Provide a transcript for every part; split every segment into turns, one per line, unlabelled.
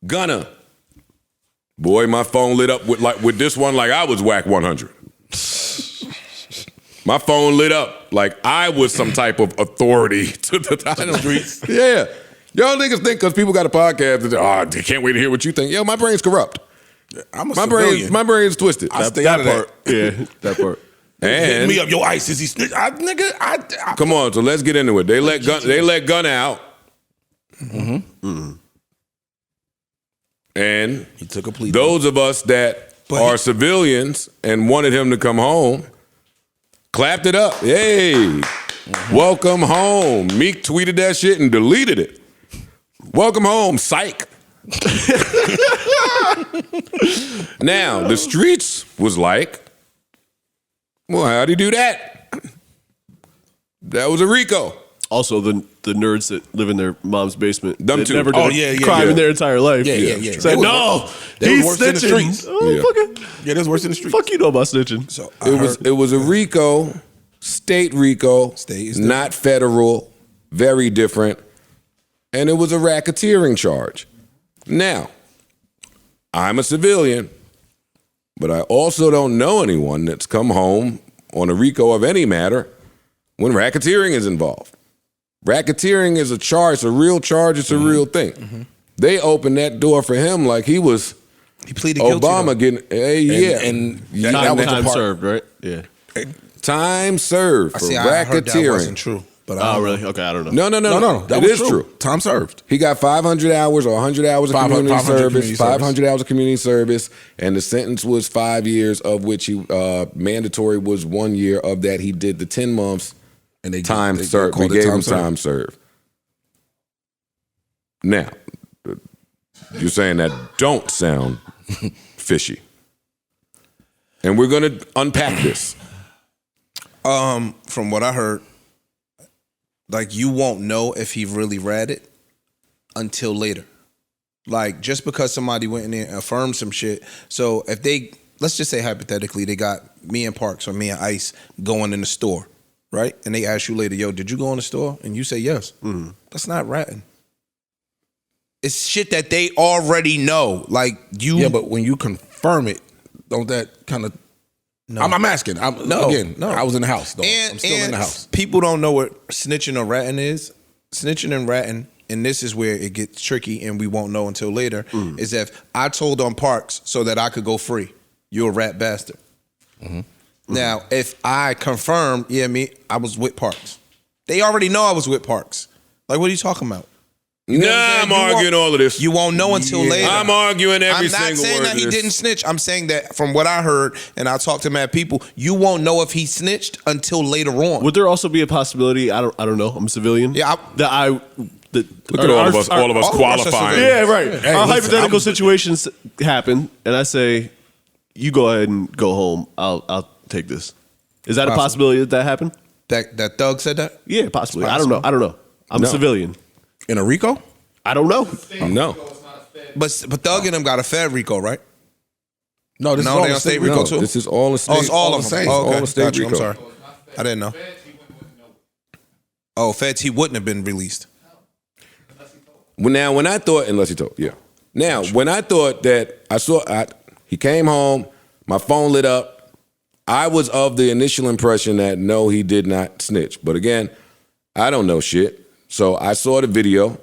Gunna. Boy, my phone lit up with this one like I was whack 100. My phone lit up like I was some type of authority to the streets. Yeah. Y'all niggas think because people got a podcast, they can't wait to hear what you think. Yo, my brain's corrupt.
I'm a civilian.
My brain's twisted.
I stay out of that.
Yeah, that part.
Hit me up, yo, ISIS, he snitch.
Come on, so let's get into it. They let Gunna out. And
he took a plea.
Those of us that are civilians and wanted him to come home, clapped it up. Hey, welcome home. Meek tweeted that shit and deleted it. Welcome home, psych. Now, the streets was like, well, how'd he do that? That was a RICO.
Also, the nerds that live in their mom's basement.
Them too.
Never did a crime in their entire life.
Yeah.
Said, no, he's snitching.
Yeah, that's worse in the streets.
Fuck you know about snitching.
So
it was a RICO, state RICO, not federal, very different. And it was a racketeering charge. Now, I'm a civilian, but I also don't know anyone that's come home on a RICO of any matter when racketeering is involved. Racketeering is a charge, a real charge, it's a real thing. They opened that door for him like he
pleaded
Obama
guilty.
And
that was
time served, right? Yeah.
Time served for racketeering.
I heard that wasn't true. But
really? Okay, I don't know.
No.
That
is
true. Time served.
He got 500 hours or 100 hours of community service, 500 hours of community service, and the sentence was 5 years, of which he mandatory was 1 year. Of that, he did the 10 months and they served. We gave him time served. Now, you're saying that don't sound fishy, and we're going to unpack this.
From what I heard, like, you won't know if he really read it until later. Like, just because somebody went in there and affirmed some shit. So if let's just say hypothetically, they got me and Parks or me and Ice going in the store, right? And they ask you later, yo, did you go in the store? And you say yes. That's not ratting. It's shit that they already know. Like, you.
Yeah, but when you confirm it, don't that kind of. No. I'm asking. No. I was in the house, though. I'm still in the house.
People don't know what snitching or ratting is. Snitching and ratting, and this is where it gets tricky and we won't know until later, is if I told on Parks so that I could go free, you're a rat bastard. Now, if I confirm, I was with Parks. They already know I was with Parks. Like, what are you talking about?
I'm arguing all of this.
You won't know until later.
I'm arguing every single word.
I'm not saying that he didn't snitch. I'm saying that from what I heard, and I talked to mad people, you won't know if he snitched until later on.
Would there also be a possibility? I don't know. I'm a civilian.
Yeah.
Look at all of us qualifying.
Yeah, right. Our hypothetical situations happen, and I say, you go ahead and go home. I'll take this. Is that a possibility that happened?
That Thug said that?
Yeah, possibly. I don't know. I'm a civilian.
In a RICO?
I don't know.
No.
But Thug and them got a Fed RICO, right?
No, this is all
they
a
on state
RICO
RICO too.
This is all a state.
Oh, it's all of them.
same.
Oh, okay.
All a state
Gotcha.
RICO.
I'm sorry. I didn't know. Oh, Feds, he wouldn't have been released.
Now, when I thought, unless he told, Now, when I thought that he came home, my phone lit up, I was of the initial impression that no, he did not snitch. But again, I don't know shit. So I saw the video.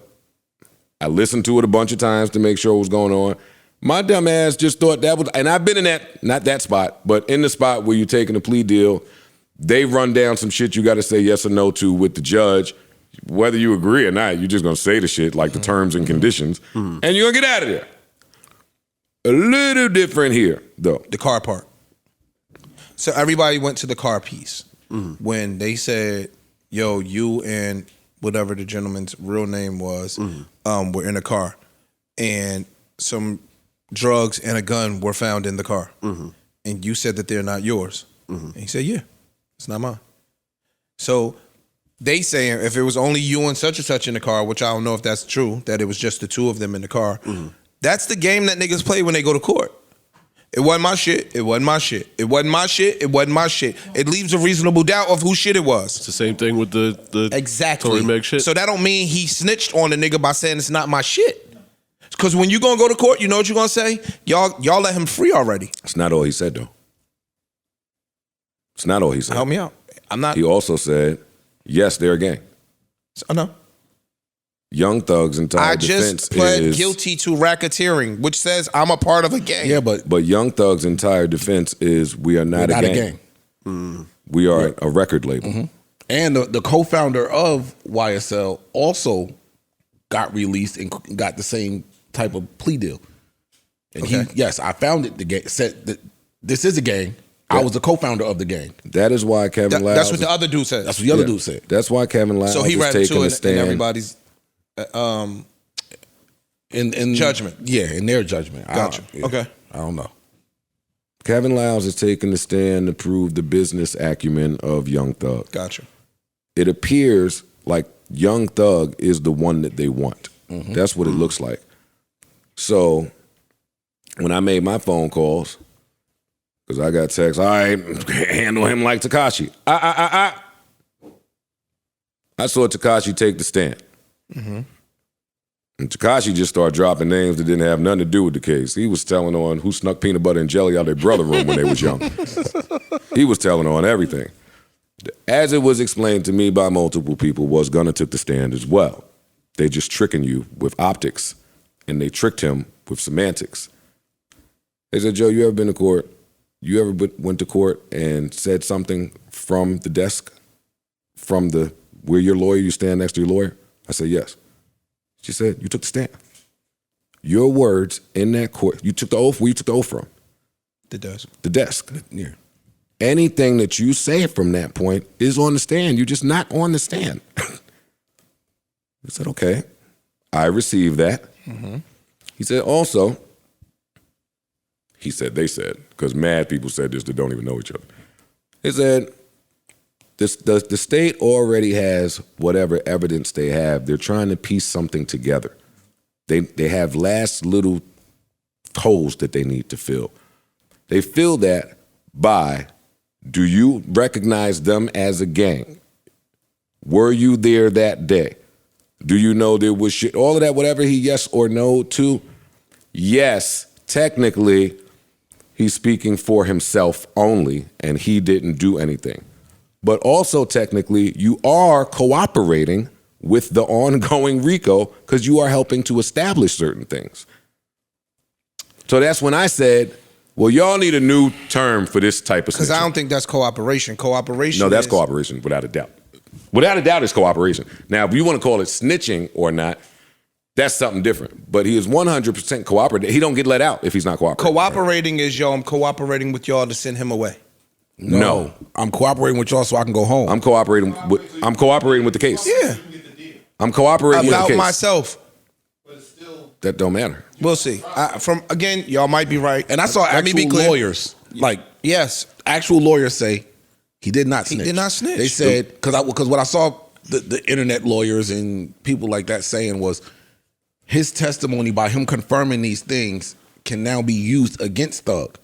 I listened to it a bunch of times to make sure what was going on. My dumb ass just thought that was, and I've been in that, not that spot, but in the spot where you're taking a plea deal, they run down some shit you got to say yes or no to with the judge. Whether you agree or not, you're just going to say the shit like the terms and conditions, and you're going to get out of there. A little different here, though.
The car part. So everybody went to the car piece when they said, yo, you and whatever the gentleman's real name was, were in a car. And some drugs and a gun were found in the car. And you said that they're not yours. And he said, yeah, it's not mine. So they saying if it was only you and such in the car, which I don't know if that's true, that it was just the two of them in the car, that's the game that niggas play when they go to court. It wasn't my shit. It wasn't my shit. It wasn't my shit. It wasn't my shit. It leaves a reasonable doubt of whose shit it was.
It's the same thing with the
exactly.
Tory Meg shit.
So that don't mean he snitched on the nigga by saying it's not my shit. Because when you gonna go to court, you know what you're gonna say? Y'all let him free already.
It's not all he said, though. It's not all he said.
Help me out. I'm not.
He also said, yes, they're a gang.
I know.
Young Thug's entire
I
defense
just pled
is
guilty to racketeering, which says I'm a part of a gang.
Yeah, but
Young Thug's entire defense is we are not a gang. We are a record label.
And the co-founder of YSL also got released and got the same type of plea deal. And yes, I founded the gang. Said that this is a gang. I was the co-founder of the gang.
That is why Kevin Liles.
That's what the other dude said.
That's what the other dude said.
That's why Kevin Liles
So he
is
ran
taking
to
a
it
stand.
in everybody's
In
judgment.
Yeah, in their judgment.
Gotcha. Okay.
I don't know.
Kevin Liles is taking the stand to prove the business acumen of Young Thug.
Gotcha.
It appears like Young Thug is the one that they want. That's what it looks like. So when I made my phone calls, because I got texts, all right, handle him like Tekashi. I saw Tekashi take the stand. And Tekashi just started dropping names that didn't have nothing to do with the case. He was telling on who snuck peanut butter and jelly out their brother room when they was young. He was telling on everything. As it was explained to me by multiple people, was Gunna took the stand as well. They just tricking you with optics, and they tricked him with semantics. They said, Joe, you ever been to court? You ever went to court and said something from the desk, from where your lawyer, you stand next to your lawyer? I said, yes. She said, you took the stand. Your words in that court, you took the oath, where you took the oath from?
The desk.
The desk.
Yeah.
Anything that you say from that point is on the stand. You're just not on the stand. I said, okay. I received that. He said, also, they said, because mad people said this that don't even know each other. He said, the state already has whatever evidence they have. They're trying to piece something together. They have last little holes that they need to fill. They fill that by, do you recognize them as a gang? Were you there that day? Do you know there was shit? All of that, whatever he yes or no to, yes, technically, he's speaking for himself only, and he didn't do anything. But also technically, you are cooperating with the ongoing RICO because you are helping to establish certain things. So that's when I said, well, y'all need a new term for this type of snitching.
Because I don't think that's cooperation. Cooperation
No, that's cooperation, without a doubt. Without a doubt, it's cooperation. Now, if you want to call it snitching or not, that's something different. But he is 100% cooperating. He don't get let out if he's not cooperating.
Cooperating is, yo, I'm cooperating with y'all to send him away.
No.
I'm cooperating with y'all so I can go home.
I'm cooperating with the case.
Yeah.
I'm cooperating with the
About
case.
myself.
That don't matter.
We'll see. Again, y'all might be right.
And I saw
Let me be
actual
clear.
lawyers, like
Yes.
actual lawyers say he did not snitch.
did not snitch.
They said, because what I saw the internet lawyers and people like that saying was his testimony by him confirming these things can now be used against Thug.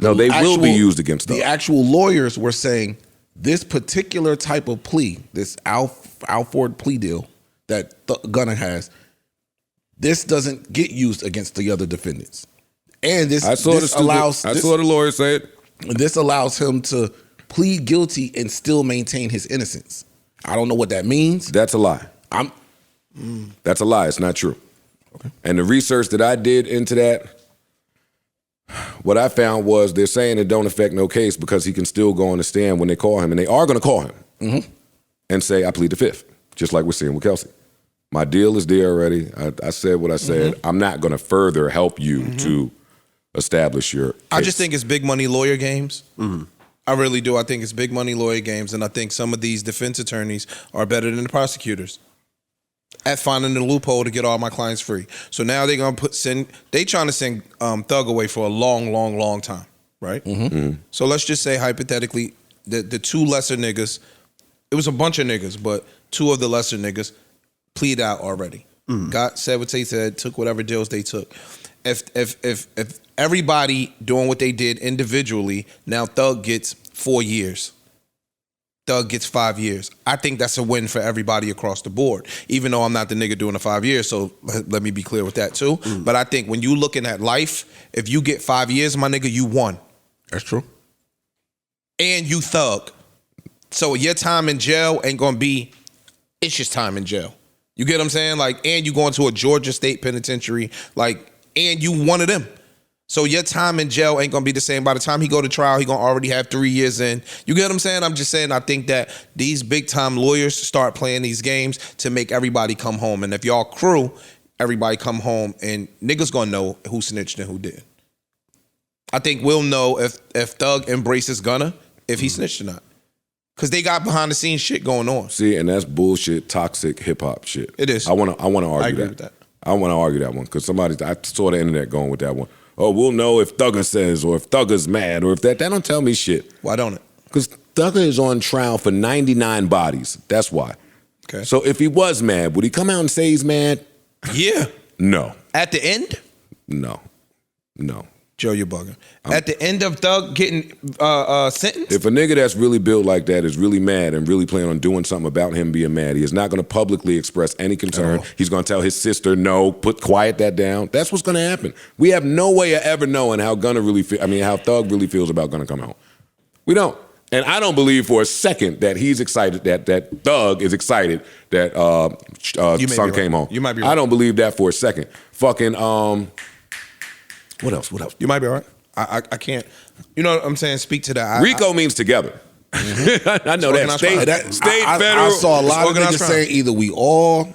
No, they will be used against Thug.
The actual lawyers were saying this particular type of plea, this Al Ford plea deal that Gunna has, this doesn't get used against the other defendants. And I saw the lawyer say it. This allows him to plead guilty and still maintain his innocence. I don't know what that means.
That's a lie. That's a lie. It's not true. Okay. And the research that I did into that, what I found was they're saying it don't affect no case because he can still go on the stand when they call him, and they are going to call him and say, I plead the fifth, just like we're seeing with Kelsey. My deal is there already. I said what I said. I'm not going to further help you to establish your case.
I just think it's big money lawyer games. I really do. I think it's big money lawyer games, and I think some of these defense attorneys are better than the prosecutors at finding the loophole to get all my clients free. So now they're gonna they trying to send Thug away for a long time, right? So let's just say hypothetically the two lesser niggas, it was a bunch of niggas, but two of the lesser niggas plead out already. Said what they said, took whatever deals they took. If everybody doing what they did individually, now Thug gets 4 years. Thug gets 5 years. I think that's a win for everybody across the board, even though I'm not the nigga doing the 5 years, so let me be clear with that too. But I think when you looking at life, if you get 5 years, my nigga, you won.
That's true.
And you Thug. So your time in jail ain't gonna be, it's just time in jail. You get what I'm saying? Like, and you going to a Georgia State penitentiary, like, and you one of them. So your time in jail ain't gonna be the same. By the time he go to trial, he gonna already have 3 years in. You get what I'm saying? I'm just saying I think that these big time lawyers start playing these games to make everybody come home. And if y'all crew, everybody come home and niggas gonna know who snitched and who did. I think we'll know if Thug embraces Gunna, if he snitched or not. Cause they got behind the scenes shit going on.
See, and that's bullshit, toxic hip hop shit.
It is.
I wanna argue
I agree
that.
with that.
I wanna argue that one because I saw the internet going with that one. Oh, we'll know if Thugger says or if Thugger's mad or if that don't tell me shit.
Why don't it?
Because Thugger is on trial for 99 bodies. That's why.
Okay.
So if he was mad, would he come out and say he's mad?
Yeah.
No.
At the end?
No.
Joe, you're bugging. At the end of Thug getting sentenced?
If a nigga that's really built like that is really mad and really planning on doing something about him being mad, he is not going to publicly express any concern. He's going to tell his sister, no, quiet that down. That's what's going to happen. We have no way of ever knowing how Gunna really how Thug really feels about Gunna coming home. We don't. And I don't believe for a second that he's excited, that Thug is excited that son came home.
You might be right.
I don't believe that for a second. Fucking, what else?
You might be all right. I can't. You know what I'm saying? Speak to that.
RICO means together. I know that. State, federal.
I saw a lot of
organized
niggas
crime.
saying either we all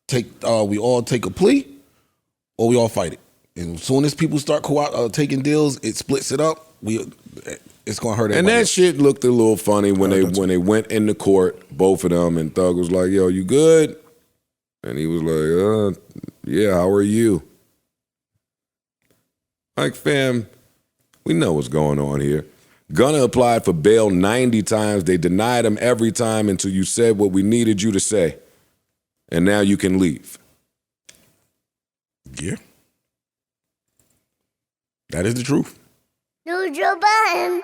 take a plea or we all fight it. And as soon as people start taking deals, it splits it up. It's gonna hurt everybody.
And that
else.
shit looked a little funny when they went in the court, both of them, and Thug was like, "Yo, you good?" And he was like, "Yeah, how are you?" Like, fam, we know what's going on here. Gunna applied for bail 90 times. They denied him every time until you said what we needed you to say. And now you can leave.
Yeah. That is the truth.
Do Joe Budden.